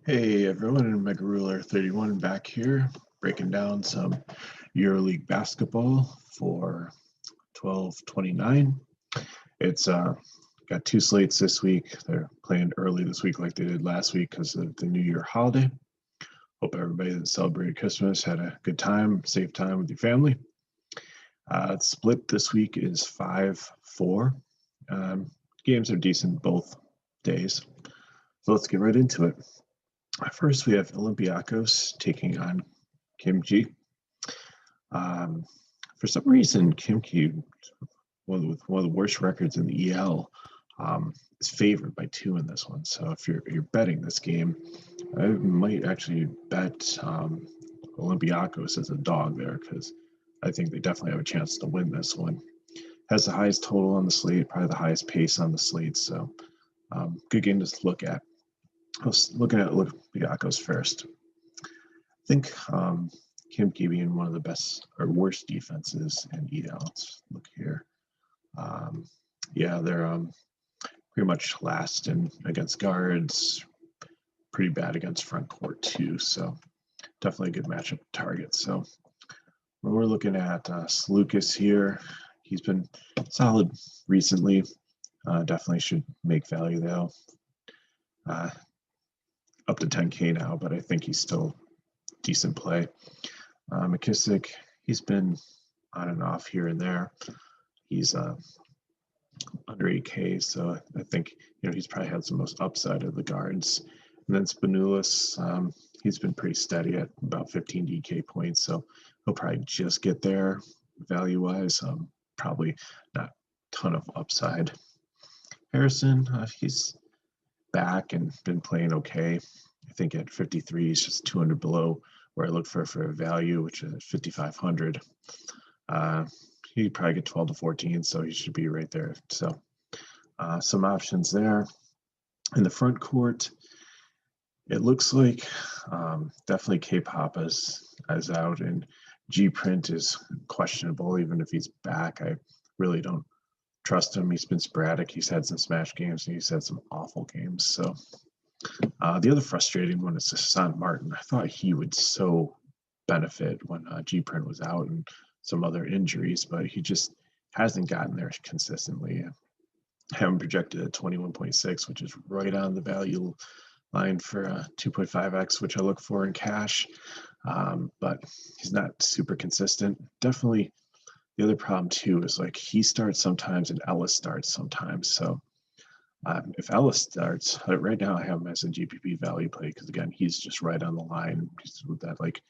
Hey everyone, MegaRuler 31 back here, breaking down some Euroleague basketball for 12/29. It's got two slates this week. They're playing early this week like they did last week because of the New Year holiday. Hope everybody that celebrated Christmas had a good time, safe time with your family. Split this week is 5-4. Games are decent both days. So let's get right into it. First, we have Olympiacos taking on Kimchi. For some reason, Kimchi, one of the worst records in the EL, is favored by 2 in this one. So if you're betting this game, I might actually bet Olympiacos as a dog there because I think they definitely have a chance to win this one. Has the highest total on the slate, probably the highest pace on the slate. So good game to look at. I was looking at Olympiacos first. I think Kimchi being one of the best or worst defenses in EL. Let's look here. Yeah, they're pretty much last in against guards, pretty bad against front court too. So definitely a good matchup target. So when we're looking at Lucas here, he's been solid recently. Definitely should make value though. Up to 10K now, but I think he's still decent play. McKissick, he's been on and off here and there. He's under 8K, so I think he's probably had the most upside of the guards. And then Spanulis, he's been pretty steady at about 15 DK points, so he'll probably just get there value-wise. Probably not a ton of upside. Harrison, he's back and been playing okay. I think at 53 he's just 200 below where I look for a value, which is 5,500. He'd probably get 12 to 14, so he should be right there. So some options there. In the front court, it looks like definitely K-Pop is out, and G-Print is questionable, even if he's back. I really don't trust him. He's been sporadic. He's had some smash games, and he's had some awful games. So the other frustrating one is Hassan Martin. I thought he would so benefit when G-Print was out and some other injuries, but he just hasn't gotten there consistently. I have him projected at 21.6, which is right on the value line for 2.5x, which I look for in cash, but he's not super consistent. Definitely the other problem too is like he starts sometimes and Ellis starts sometimes. So if Ellis starts, right now I have him as a GPP value play because again, he's just right on the line with that like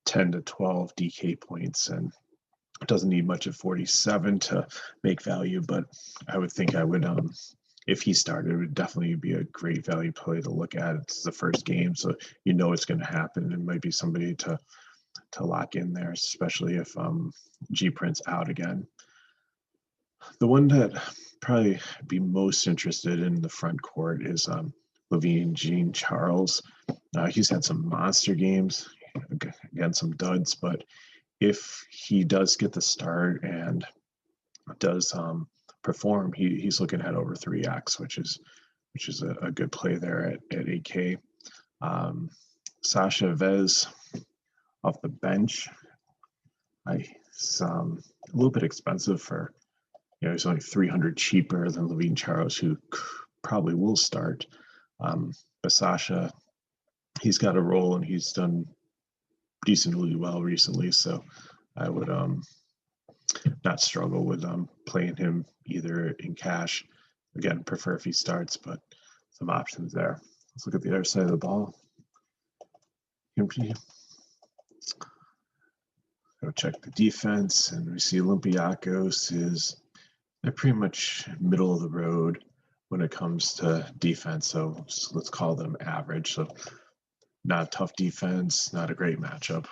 10 to 12 DK points and doesn't need much at 47 to make value, but I would think I would, if he started, it would definitely be a great value play to look at. It's the first game, so it's going to happen. It might be somebody to lock in there, especially if G-Print's out again. The one that probably be most interested in the front court is Levine Jean Charles. He's had some monster games, again some duds, but if he does get the start and does perform, he's looking at over 3x, which is a good play there at 8K. Sasha Vez off the bench. He's a little bit expensive for, he's only 300 cheaper than Levine Charles, who probably will start. But Sasha, he's got a role and he's done decently well recently, so I would not struggle with playing him either in cash. Again, prefer if he starts, but some options there. Let's look at the other side of the ball. Empty. Go check the defense, and we see Olympiacos they're pretty much middle of the road when it comes to defense. So let's call them average. So not a tough defense, not a great matchup.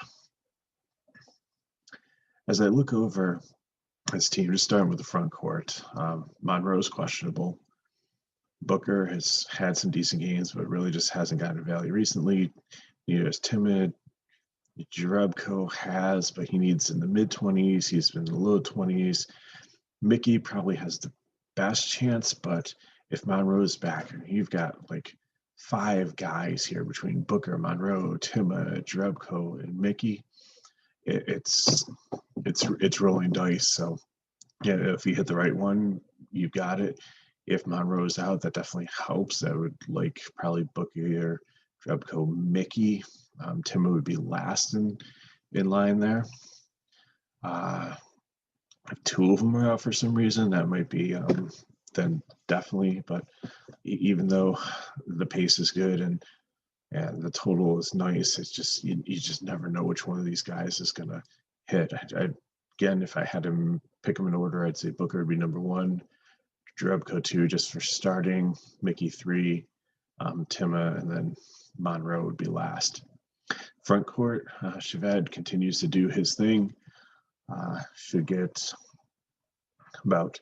As I look over this team, just starting with the front court, Monroe's questionable. Booker has had some decent games, but really just hasn't gotten value recently. Is timid. Jerebko has, but he needs in the mid-20s. He's been in the low 20s. Mickey probably has the best chance, but if Monroe's back, you've got like 5 guys here between Booker, Monroe, Tima, Drebko, and Mickey. It's rolling dice. So yeah, if you hit the right one, you got it. If Monroe's out, that definitely helps. I would like probably Booker, Drebko, Mickey. Tima would be last in line there. If 2 of them are out for some reason, that might be then definitely. But even though the pace is good and the total is nice, it's just you just never know which one of these guys is gonna hit. Again, if I had to pick them in order, I'd say Booker would be number 1, Drebko 2 just for starting, Mickey 3, Tima, and then Monroe would be last. Front court, Shaved continues to do his thing. Should get about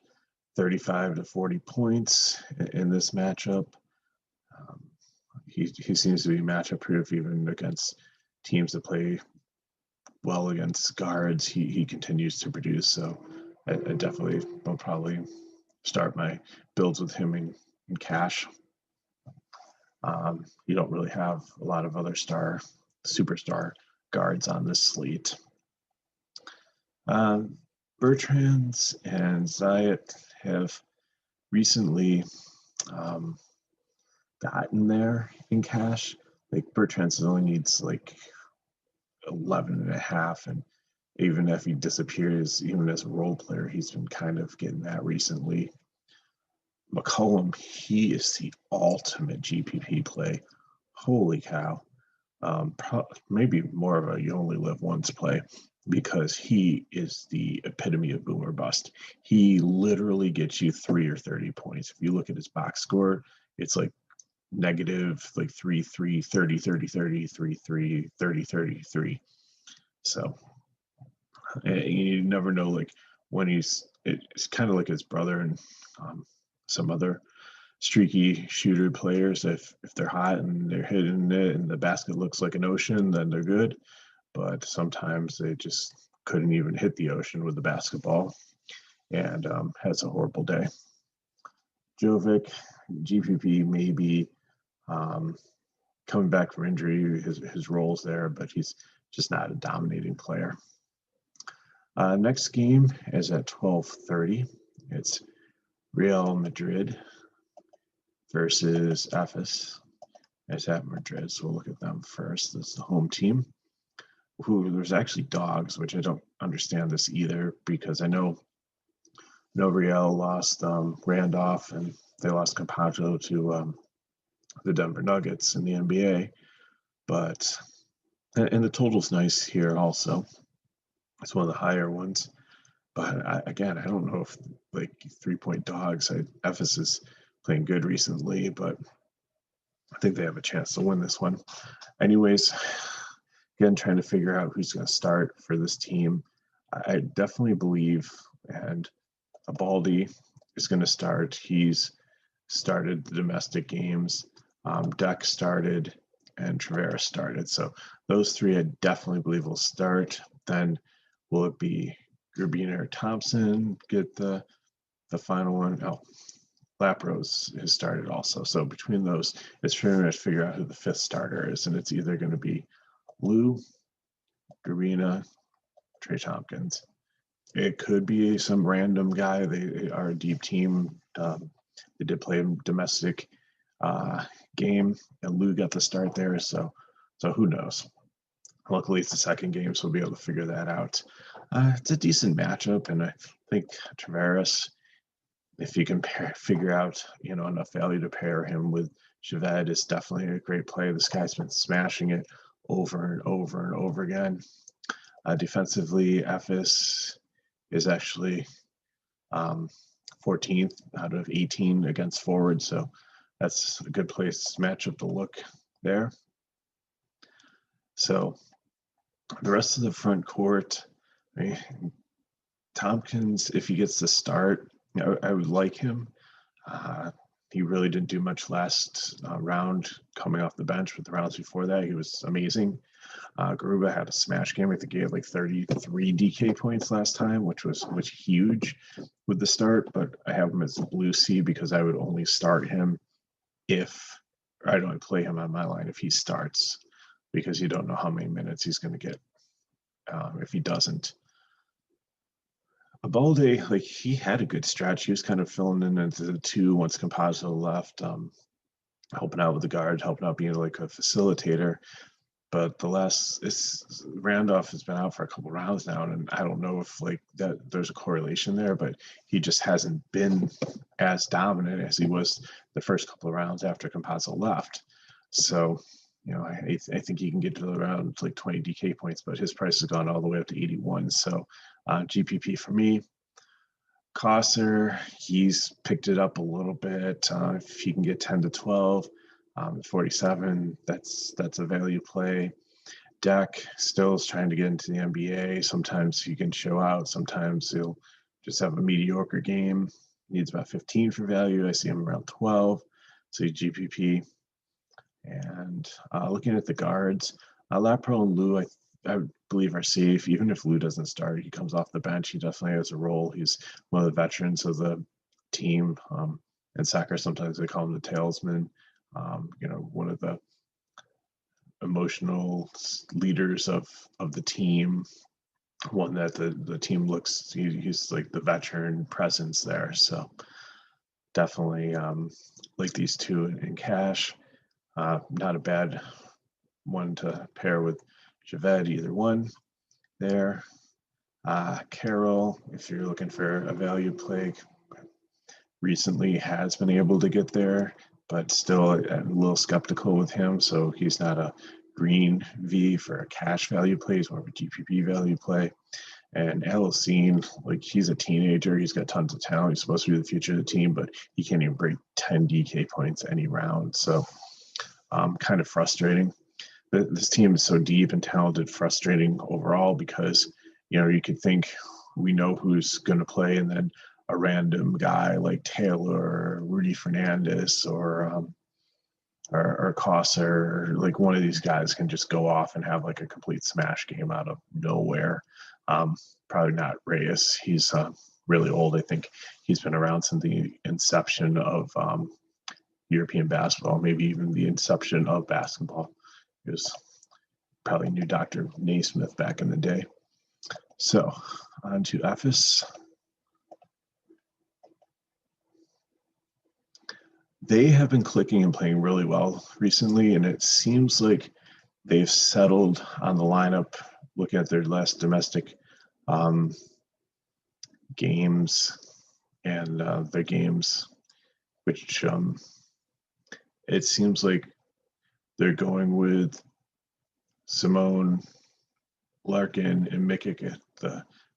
35 to 40 points in this matchup. He seems to be matchup proof even against teams that play well against guards. He continues to produce, so I definitely will probably start my builds with him in cash. You don't really have a lot of other superstar guards on this slate. Bertrands and Zayat have recently gotten there in cash. Like Bertrands only needs like 11.5, and even if he disappears, even as a role player, he's been kind of getting that recently. McCollum, he is the ultimate GPP play. Holy cow. Maybe more of a you only live once play, because he is the epitome of boomer bust. He literally gets you 3 or 30 points. If you look at his box score, it's like negative like 3, 3, 30, 30, 30, 3, 3, 30, 33. So you never know, like when it's kind of like his brother and some other streaky shooter players. If they're hot and they're hitting it and the basket looks like an ocean, then they're good. But sometimes they just couldn't even hit the ocean with the basketball and has a horrible day. Jovic, GPP maybe coming back from injury, his role's there, but he's just not a dominating player. Next game is at 12:30. It's Real Madrid versus FS. It's at Madrid, so we'll look at them first. This is the home team. There's actually dogs, which I don't understand this either, because I know Real lost Randolph and they lost Campazzo to the Denver Nuggets in the NBA. But and the total's nice here also. It's one of the higher ones. But I don't know if like 3-point dogs. Ephes is playing good recently, but I think they have a chance to win this one. Anyways, again, trying to figure out who's going to start for this team. I definitely believe, and Baldi is going to start. He's started the domestic games. Deck started, and Travera started. So those 3 I definitely believe will start. Then will it be Grabiner or Thompson get the final one? Oh, Laprose has started also. So between those, it's trying to figure out who the 5th starter is, and it's either going to be Lou, Garina, Trey Tompkins. It could be some random guy. They are a deep team. They did play a domestic game, and Lou got the start there. So who knows? Luckily, it's the second game, so we'll be able to figure that out. It's a decent matchup, and I think Tavares, if you can figure out enough value to pair him with Shaved, is definitely a great play. This guy's been smashing it over and over and over again. Defensively, Ephes is actually 14th out of 18 against forward, so that's a good place matchup to look there. So the rest of the front court, Tompkins, if he gets the start, I would like him. He really didn't do much last round coming off the bench, but the rounds before that, he was amazing. Garuba had a smash game. I think he had like 33 DK points last time, which was huge with the start, but I have him as a blue C because I would only start him if I'd only play him on my line if he starts, because you don't know how many minutes he's going to get if he doesn't. Abalde, like, he had a good stretch. He was kind of filling in into the 2 once Campazzo left, helping out with the guard, helping out being like a facilitator. But Randolph has been out for a couple rounds now, and I don't know if like that there's a correlation there, but he just hasn't been as dominant as he was the first couple of rounds after Campazzo left. So, I think he can get to around like 20 DK points, but his price has gone all the way up to 81. So GPP for me. Kosser, he's picked it up a little bit. If he can get 10 to 12, 47, that's a value play. Deck still is trying to get into the NBA. Sometimes he can show out. Sometimes he'll just have a mediocre game. Needs about 15 for value. I see him around 12. So GPP. And looking at the guards, Lapro and Lou, I believe are safe. Even if Lou doesn't start, he comes off the bench. He definitely has a role. He's one of the veterans of the team. In soccer, sometimes they call him the talesman. One of the emotional leaders of the team. One that the team looks. He's like the veteran presence there. So definitely like these two in cash. Not a bad one to pair with Javed, either one there. Carroll, if you're looking for a value play, recently has been able to get there, but still a little skeptical with him. So he's not a green V for a cash value play. He's more of a GPP value play. And Alcine, like, he's a teenager. He's got tons of talent. He's supposed to be the future of the team, but he can't even break 10 DK points any round. So kind of frustrating. This team is so deep and talented, frustrating overall, because, you could think we know who's going to play, and then a random guy like Taylor or Rudy Fernandez or Kosser, like one of these guys can just go off and have like a complete smash game out of nowhere. Probably not Reyes. He's really old. I think he's been around since the inception of European basketball, maybe even the inception of basketball. He was probably knew Dr. Naismith back in the day. So on to Ephes. They have been clicking and playing really well recently, and it seems like they've settled on the lineup, looking at their last domestic games and their games, which it seems like they're going with Simone, Larkin, and Mikic at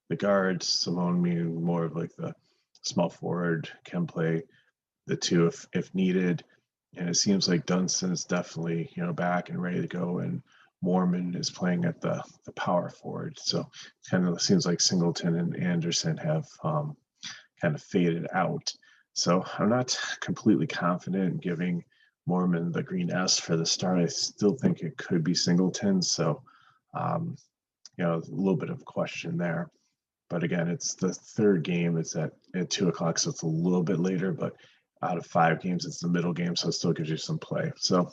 the guards. Simone meaning more of like the small forward, can play the two if needed. And it seems like Dunston's definitely, back and ready to go, and Mormon is playing at the power forward. So it kind of seems like Singleton and Anderson have kind of faded out. So I'm not completely confident in giving Mormon the green S for the start. I still think it could be Singleton. So, a little bit of a question there. But again, it's the third game. It's at 2:00, so it's a little bit later. But out of 5 games, it's the middle game, so it still gives you some play. So,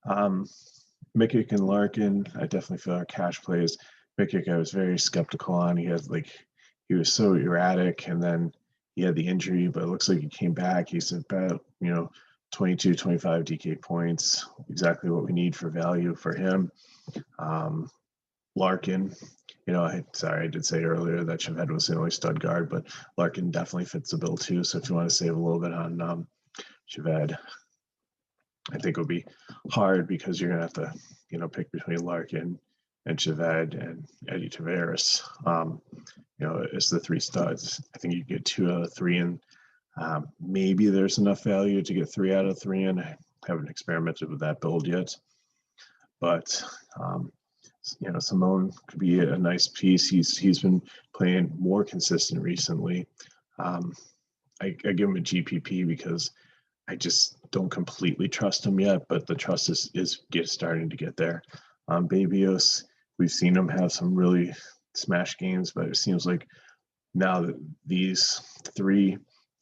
Mikic and Larkin, I definitely feel are cash plays. Mikic, I was very skeptical on. He was so erratic, and then he had the injury, but it looks like he came back. He's about 22, 25 DK points, exactly what we need for value for him. Larkin, I did say earlier that Shaved was the only stud guard, but Larkin definitely fits the bill too. So if you want to save a little bit on Shaved, I think it would be hard, because you're going to have to, pick between Larkin and Shaved and Eddie Tavares. It's the 3 studs. I think you get 2 out of 3 in. Maybe there's enough value to get 3 out of 3 in. I haven't experimented with that build yet, but Simone could be a nice piece. He's been playing more consistent recently. I give him a GPP because I just don't completely trust him yet, but the trust is starting to get there. Babios, we've seen him have some really smash games, but it seems like now that these 3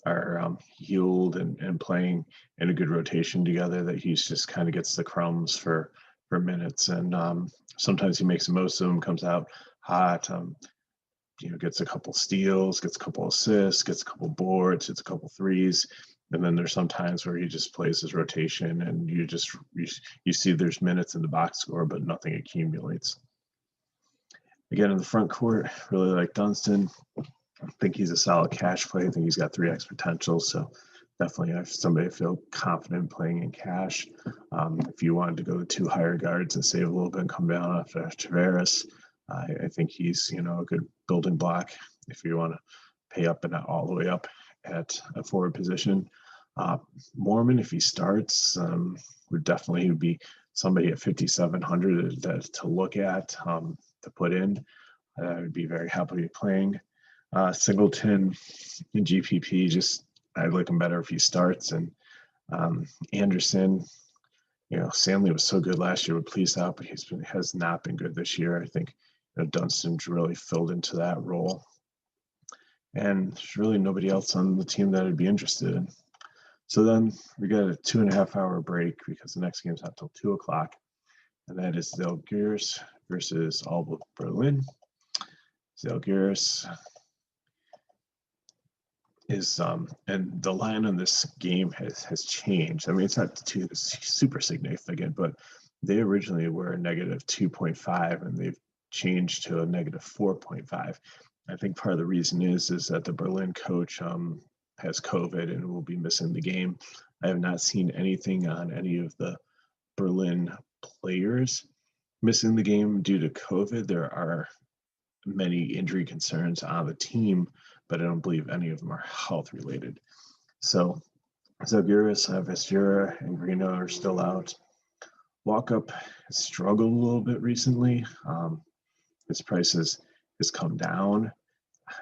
are healed and playing in a good rotation together, that he's just kind of gets the crumbs for minutes, and sometimes he makes the most of them, comes out hot, gets a couple steals, gets a couple assists, gets a couple boards, hits a couple threes. And then there's some times where he just plays his rotation, and you see there's minutes in the box score, but nothing accumulates. Again, in the front court, really like Dunston. I think he's a solid cash play. I think he's got 3x potential. So definitely if somebody feel confident playing in cash. If you wanted to go to 2 higher guards and save a little bit and come down after Tavares, I think he's, a good building block if you want to pay up and not all the way up at a forward position. Mormon, if he starts, would definitely be somebody at 5,700 to look at, to put in. I would be very happy playing. Singleton in GPP, I like him better if he starts. And Anderson, Stanley was so good last year, would please out, but has not been good this year. I think Dunston's really filled into that role. And there's really nobody else on the team that I'd be interested in. So then we got a 2.5-hour break because the next game's not till 2 o'clock. And that is Zalgiris versus Alba Berlin. Zalgiris is, and the line on this game has changed. I mean, it's not too super significant, but they originally were a -2.5 and they've changed to a -4.5. I think part of the reason is that the Berlin coach has COVID and will be missing the game. I have not seen anything on any of the Berlin players missing the game due to COVID. There are many injury concerns on the team, but I don't believe any of them are health related. So Zalgiris, Vestura, and Greeno are still out. Walkup has struggled a little bit recently. His price has come down.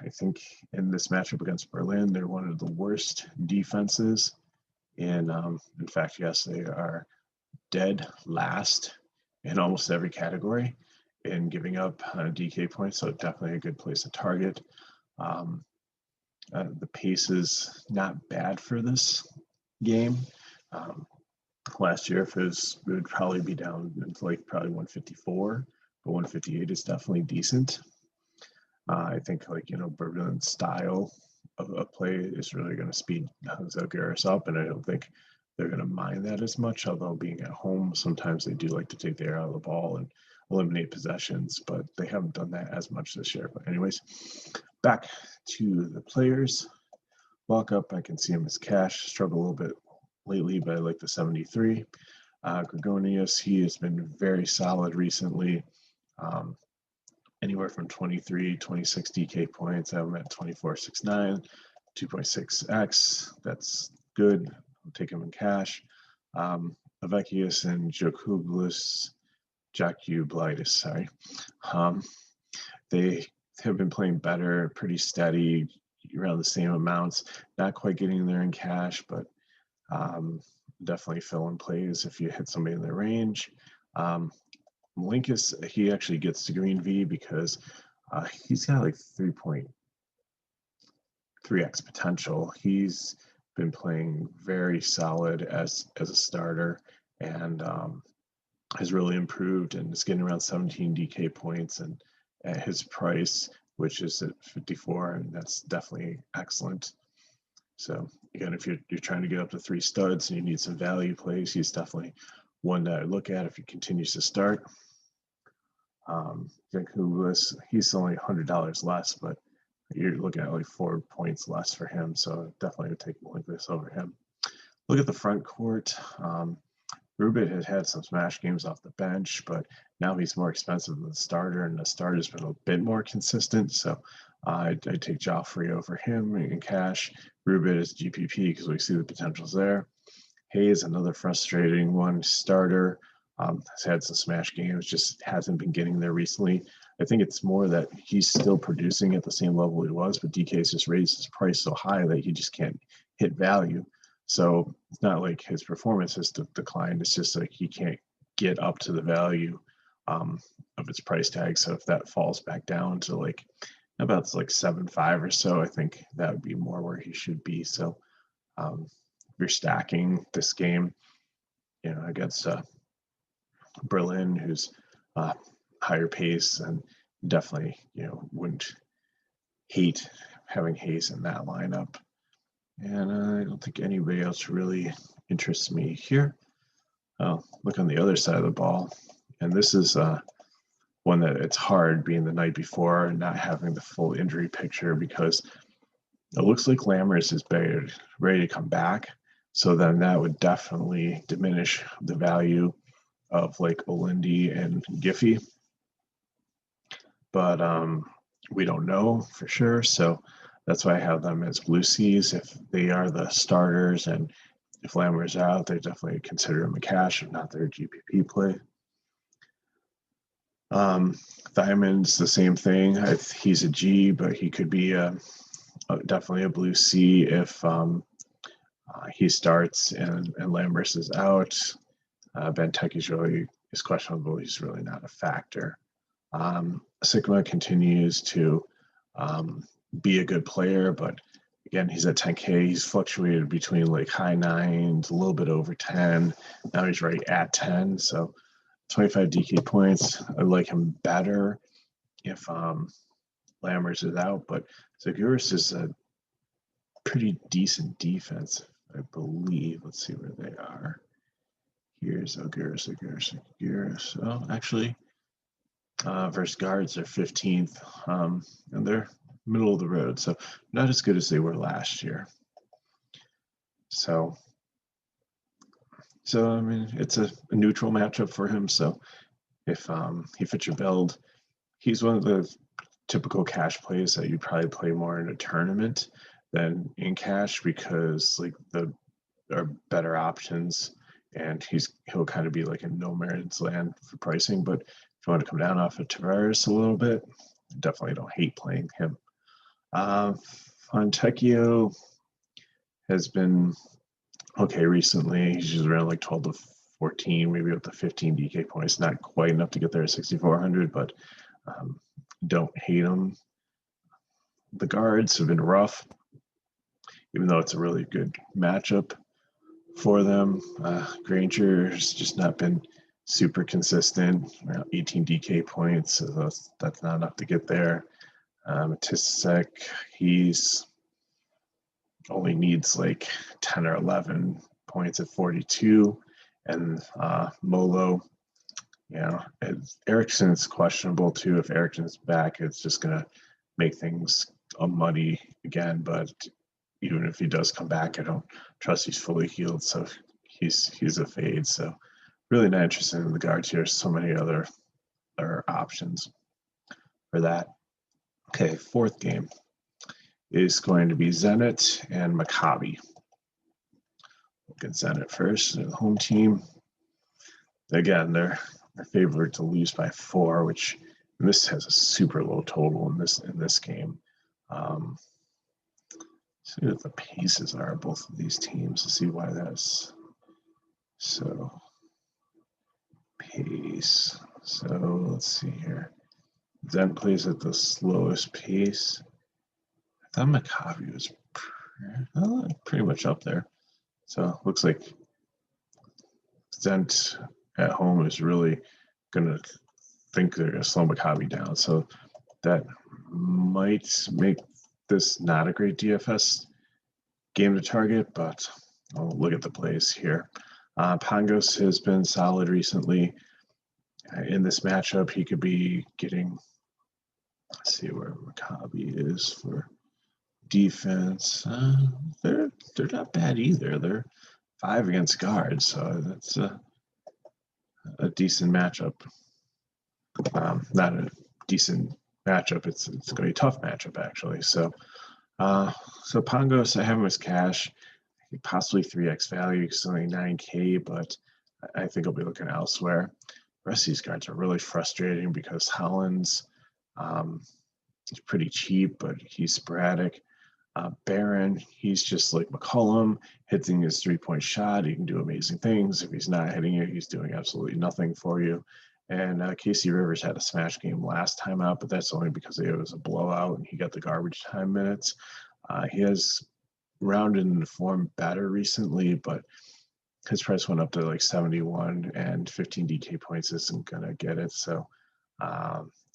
I think in this matchup against Berlin, they're one of the worst defenses. In fact, yes, they are dead last in almost every category in giving up DK points, so definitely a good place to target. The pace is not bad for this game. Last year, it would probably be down into probably 154, but 158 is definitely decent. I think Berlin's style of play is really going to speed Zalgiris up, and I don't think they're going to mind that as much, although being at home, sometimes they do like to take the air out of the ball and eliminate possessions, but they haven't done that as much this year. But anyways, back to the players. Walkup, I can see him as cash, struggle a little bit lately, but I like the 73. Gregonius, he has been very solid recently. Anywhere from 23, 26 DK points. I have him at 24.69, 2.6x. That's good. I'll take him in cash. Avekius and Jakublitis, sorry. They have been playing better, pretty steady, around the same amounts. Not quite getting there in cash, but definitely fill in plays if you hit somebody in their range. Linkus, he actually gets to green V because he's got 3.3x potential. He's been playing very solid as a starter and has really improved and is getting around 17 DK points, and at his price, which is at 54, and that's definitely excellent. So again, if you're trying to get up to 3 studs and you need some value plays, he's definitely one that I look at if he continues to start. He's only $100 less, but you're looking at 4 points less for him, so definitely would take Linkus over him. Look at the front court. Rubit had some smash games off the bench, but now he's more expensive than the starter, and the starter's been a bit more consistent, so I'd take Joffrey over him in cash. Rubit is GPP because we see the potentials there. Hayes, another frustrating one, starter. Has had some smash games, just hasn't been getting there recently. I think it's more that he's still producing at the same level he was, but DK's just raised his price so high that he just can't hit value. So it's not like his performance has declined. It's just he can't get up to the value of its price tag. So if that falls back down to about like 7.5 or so. I think that would be more where he should be. So if you're stacking this game, against Berlin, who's higher pace, and definitely, wouldn't hate having Hayes in that lineup. And I don't think anybody else really interests me here. I'll look on the other side of the ball, and this is one that it's hard being the night before and not having the full injury picture, because it looks like Lammers is ready to come back. So then that would definitely diminish the value of like Olindi and Giffey. But we don't know for sure. So that's why I have them as blue C's if they are the starters. And if Lammers out, they definitely consider him a cash, if not their GPP play. Thiamon's the same thing. He's a G, but he could be definitely a blue C if he starts and Lammers is out. Benteke is questionable. He's really not a factor. Sigma continues to be a good player, but again, he's at 10K. He's fluctuated between like high 9s, a little bit over 10. Now he's right at 10. So 25 DK points. I like him better if Lammers is out, but Zaguris is a pretty decent defense, I believe. Let's see where they are. Here's Zaguris. Oh, actually, versus guards, they're 15th, and they're middle of the road, so not as good as they were last year. So I mean, it's a neutral matchup for him. So if he fits your build, he's one of the typical cash plays that you probably play more in a tournament than in cash, because like there are better options, and he'll kind of be like in no man's land for pricing. But if you want to come down off of Tavares a little bit, definitely don't hate playing him. Fontecchio has been okay recently. He's just around like 12 to 14, maybe up to 15 DK points. Not quite enough to get there at 6,400, but don't hate him. The guards have been rough, even though it's a really good matchup for them. Granger's just not been super consistent, around 18 DK points, so that's not enough to get there. Tisek, he's only needs like 10 or 11 points at 42, and Molo, Ericsson's questionable too. If Ericsson's back, it's just gonna make things muddy again. But even if he does come back, I don't trust he's fully healed, so he's a fade. So really not interested in the guards here. So many other options for that. Okay, fourth game is going to be Zenit and Maccabi. Look at Zenit first, the home team. Again, they're favored to lose by 4, which this has a super low total in this game. See what the paces are of both of these teams to see why that's so. Pace. So let's see here. Zenit plays at the slowest pace. I thought Maccabi was pretty much up there. So looks like Zenit at home is really going to think they're going to slow Maccabi down. So that might make this not a great DFS game to target, but I'll look at the plays here. Pangos has been solid recently. In this matchup, he could be getting, let's see where Maccabi is for defense. They're not bad either. They're 5 against guards, so that's a decent matchup. Not a decent matchup. It's going to be a tough matchup actually. So Pangos, I have him as cash, possibly 3x value. It's only 9K, but I think I'll be looking elsewhere. The rest of these guards are really frustrating because Hollins is pretty cheap, but he's sporadic. Barron, he's just like McCollum, hitting his 3-point shot. He can do amazing things. If he's not hitting it, he's doing absolutely nothing for you. And Casey Rivers had a smash game last time out, but that's only because it was a blowout and he got the garbage time minutes. He has rounded into form better recently, but his price went up to like 71, and 15 DK points isn't going to get it. So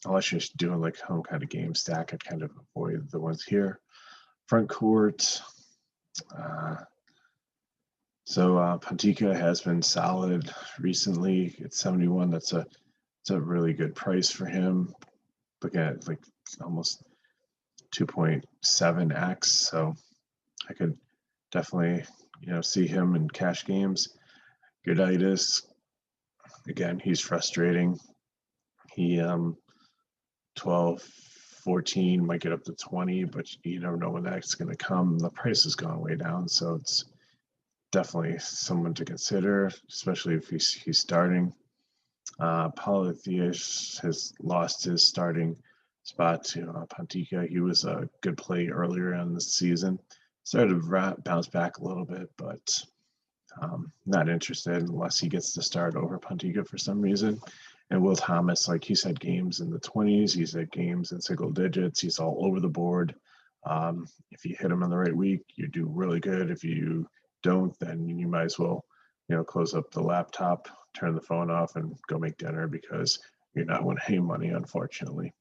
unless you're doing like some kind of game stack, I'd kind of avoid the ones here. Front court. So Pontica has been solid recently. It's 71. It's a really good price for him. Looking at like almost 2.7x. So I could definitely see him in cash games. Gooditis, again, he's frustrating. He 12, 14 might get up to 20, but you never know when that's going to come. The price has gone way down, so it's definitely someone to consider, especially if he's starting. Polytheus has lost his starting spot to Pontica. He was a good play earlier in the season. Started to bounce back a little bit, but not interested unless he gets to start over Pontica for some reason. And Will Thomas, like he's had games in the 20s, he's had games in single digits, he's all over the board. If you hit him on the right week, you do really good. If you don't, then you might as well, close up the laptop, turn the phone off, and go make dinner because you're not winning any money, unfortunately.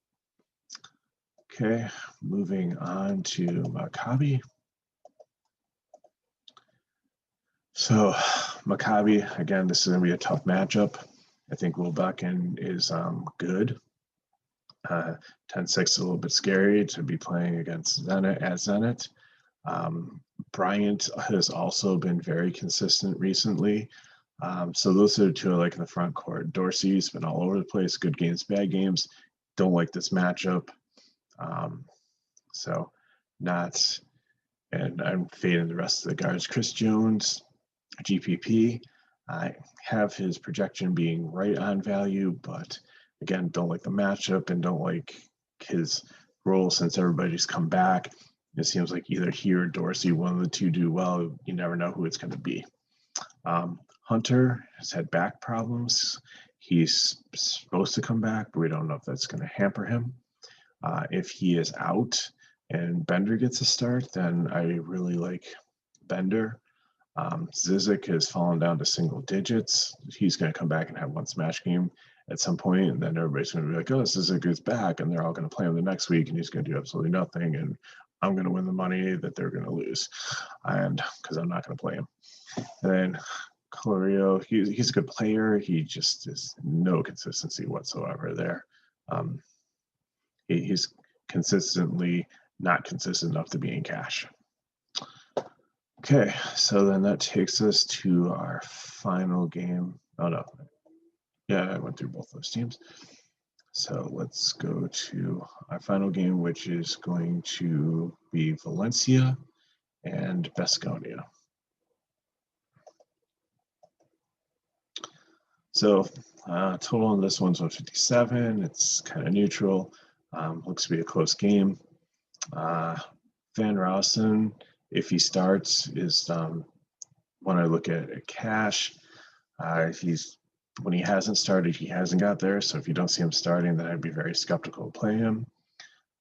Okay, moving on to Maccabi. So Maccabi, again, this is going to be a tough matchup. I think Will Buchan is good. 10-6 is a little bit scary to be playing against Zenit at Zenit. Bryant has also been very consistent recently. So those are the two I like in the front court. Dorsey's been all over the place, good games, bad games. Don't like this matchup. So not, and I'm fading the rest of the guards. Chris Jones, GPP. I have his projection being right on value, but again, don't like the matchup and don't like his role since everybody's come back. It seems like either he or Dorsey, one of the two do well. You never know who it's going to be. Hunter has had back problems. He's supposed to come back, but we don't know if that's going to hamper him. If he is out and Bender gets a start, then I really like Bender. Zizic has fallen down to single digits. He's going to come back and have one smash game at some point, and then everybody's going to be like, oh, Zizic is back, and they're all going to play him the next week, and he's going to do absolutely nothing, and I'm going to win the money that they're going to lose, and because I'm not going to play him. And then Colorio, he's a good player. He just is no consistency whatsoever there. He's consistently not consistent enough to be in cash. Okay, so then that takes us to our final game. Oh, no. Yeah, I went through both those teams. So let's go to our final game, which is going to be Valencia and Baskonia. So total on this one's 157. It's kind of neutral. Looks to be a close game. Van Rousen, if he starts, is when I look at cash. When he hasn't started, he hasn't got there. So if you don't see him starting, then I'd be very skeptical to play him.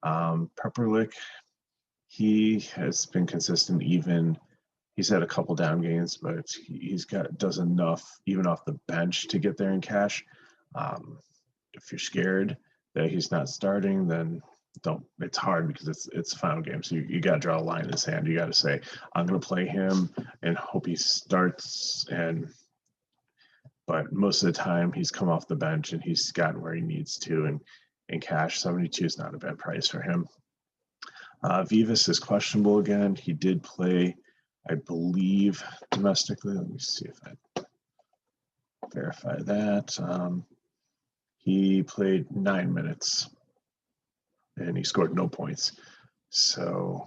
Pepperlick, he has been consistent. He's had a couple down games, but does enough even off the bench to get there in cash. If you're scared that he's not starting, then don't. It's hard because it's the final game, so you got to draw a line in the sand. You got to say, I'm going to play him and hope he starts. But most of the time, he's come off the bench and he's gotten where he needs to. And in cash, 72 is not a bad price for him. Vivas is questionable again. He did play, I believe, domestically. Let me see if I verify that. He played 9 minutes and he scored no points. So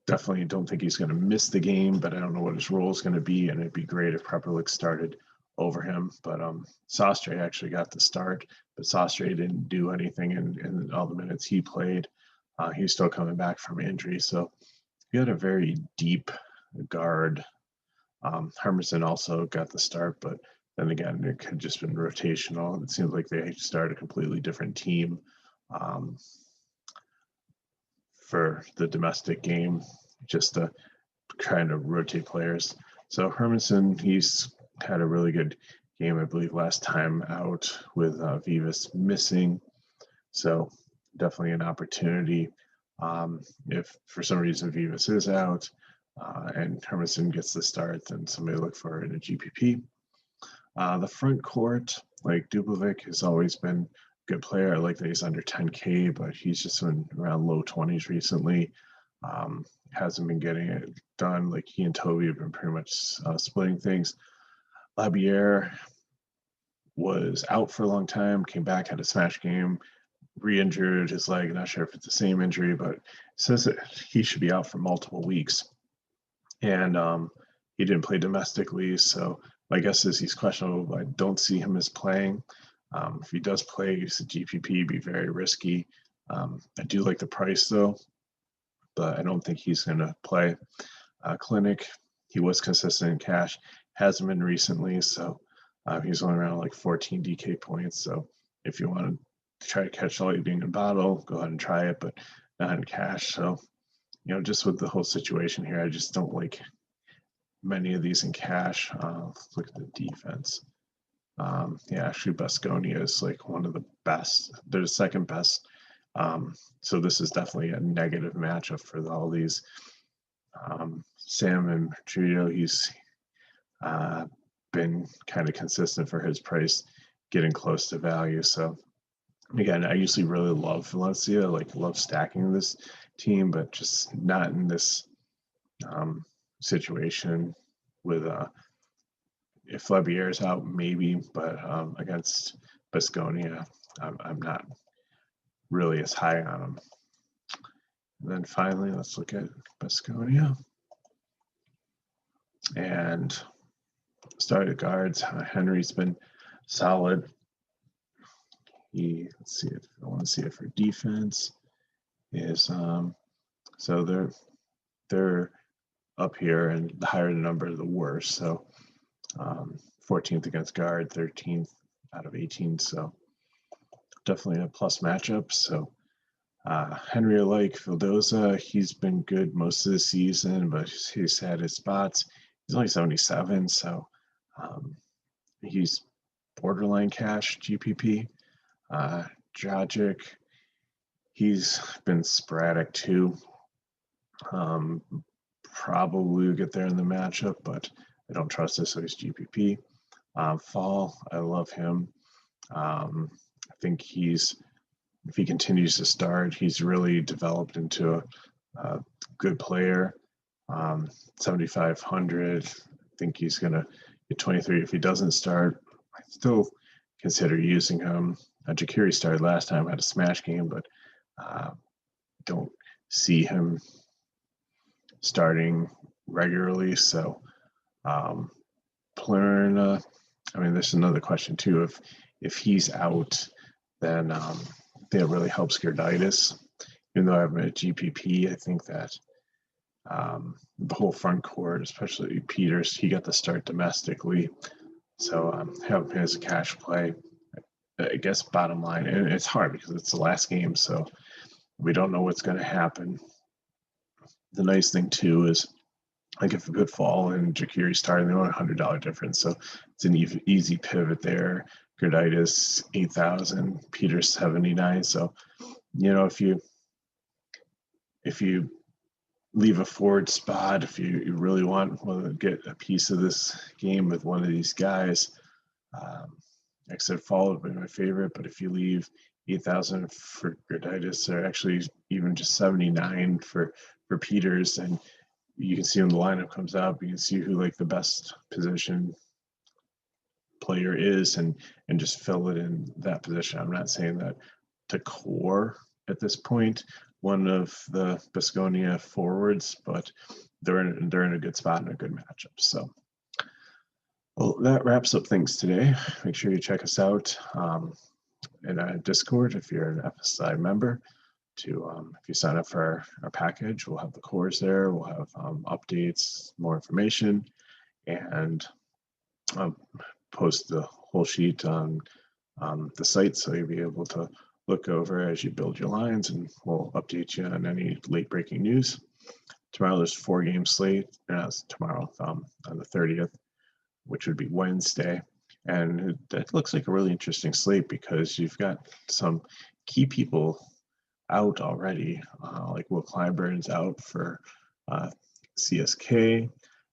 definitely don't think he's going to miss the game, but I don't know what his role is going to be, and it'd be great if Pepperlick started over him. But Sastre actually got the start, but Sastre didn't do anything in all the minutes he played. He's still coming back from injury, so he had a very deep guard. Hermanson also got the start, but then again, it could just been rotational. It seems like they started a completely different team for the domestic game, just to kind of rotate players. So Hermanson, he's had a really good game, I believe, last time out with Vivas missing. So definitely an opportunity. If for some reason Vivas is out and Hermanson gets the start, then somebody look for it in a GPP. The front court, like Dublevic, has always been a good player. I like that he's under 10K, but he's just been around low 20s recently. Hasn't been getting it done. Like he and Toby have been pretty much splitting things. Labiere was out for a long time, came back, had a smash game, re-injured his leg. Not sure if it's the same injury, but it says that he should be out for multiple weeks. And he didn't play domestically, so my guess is he's questionable. I don't see him as playing. If he does play, use a GPP, be very risky. I do like the price though, but I don't think he's going to play. Clinic, he was consistent in cash, hasn't been recently, so he's only around like 14 DK points. So if you want to try to catch lightning in a bottle, go ahead and try it, but not in cash. So, just with the whole situation here, I just don't like many of these in cash. Let's look at the defense. Yeah, actually, Baskonia is like one of the best. They're the second best. So this is definitely a negative matchup for all these. Sam and Trio, he's been kind of consistent for his price, getting close to value. So again, I usually really love Valencia, like love stacking this team, but just not in this situation with if Labierre's out, maybe, but against Baskonia, I'm not really as high on him. And then finally, let's look at Baskonia. And started guards. Henry's been solid. Let's see if I want to see it for defense. Is so they're up here, and the higher the number, the worse. So 14th against guard, 13th out of 18. So definitely a plus matchup. So Henry, like Vildoza, he's been good most of the season, but he's had his spots. He's only 77, so he's borderline cash GPP. Dragic, he's been sporadic too. Probably will get there in the matchup, but I don't trust this, so he's GPP. Fall, I love him. I think if he continues to start, he's really developed into a good player. 7,500. I think he's going to get 23 if he doesn't start. I still consider using him. Jakiri started last time, had a smash game, but don't see him starting regularly. So Plurna, I mean, there's another question too. If he's out, then that really helps Gerditis. Even though I have a GPP, I think that the whole front court, especially Peters, he got the start domestically. So have him as a cash play. I guess bottom line, and it's hard because it's the last game, so we don't know what's going to happen. The nice thing too is, like, if a good fall and Jakiri starting, they're only $100 difference, so it's an easy pivot there. Gerditis 8,000, Peters 79. So, if you leave a forward spot, if you really want to get a piece of this game with one of these guys, like I said, Fall would be my favorite, but if you leave 8,000 for Gerditis, or actually even just 79 for Peters, and you can see when the lineup comes up, you can see who like the best position player is, and just fill it in that position. I'm not saying that to core at this point one of the Baskonia forwards, but they're in a good spot and a good matchup. So, well, that wraps up things today. Make sure you check us out in our Discord if you're an FSI member. If you sign up for our package, we'll have the cores there. We'll have updates, more information, and post the whole sheet on the site, so you'll be able to look over as you build your lines, and we'll update you on any late breaking news. Tomorrow there's 4-game slate. Tomorrow on the 30th, which would be Wednesday. And that looks like a really interesting slate because you've got some key people out already, like Will Clyburn's out for CSK.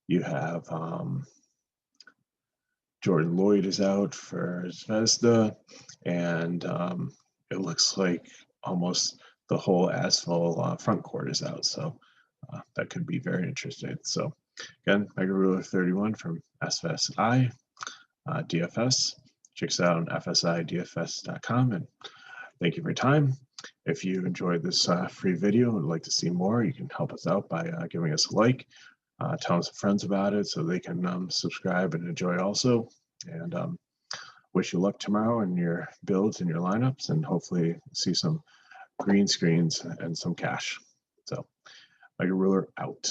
You have Jordan Lloyd is out for Zvezda, and it looks like almost the whole Asphalt front court is out. So that could be very interesting. So again, MegaRuler 31 from SFSI DFS. Check us out on fsidfs.com, and thank you for your time. If you enjoyed this free video and would like to see more, you can help us out by giving us a like, telling some friends about it so they can subscribe and enjoy also. And wish you luck tomorrow in your builds and your lineups, and hopefully see some green screens and some cash. So, MegaRuler out.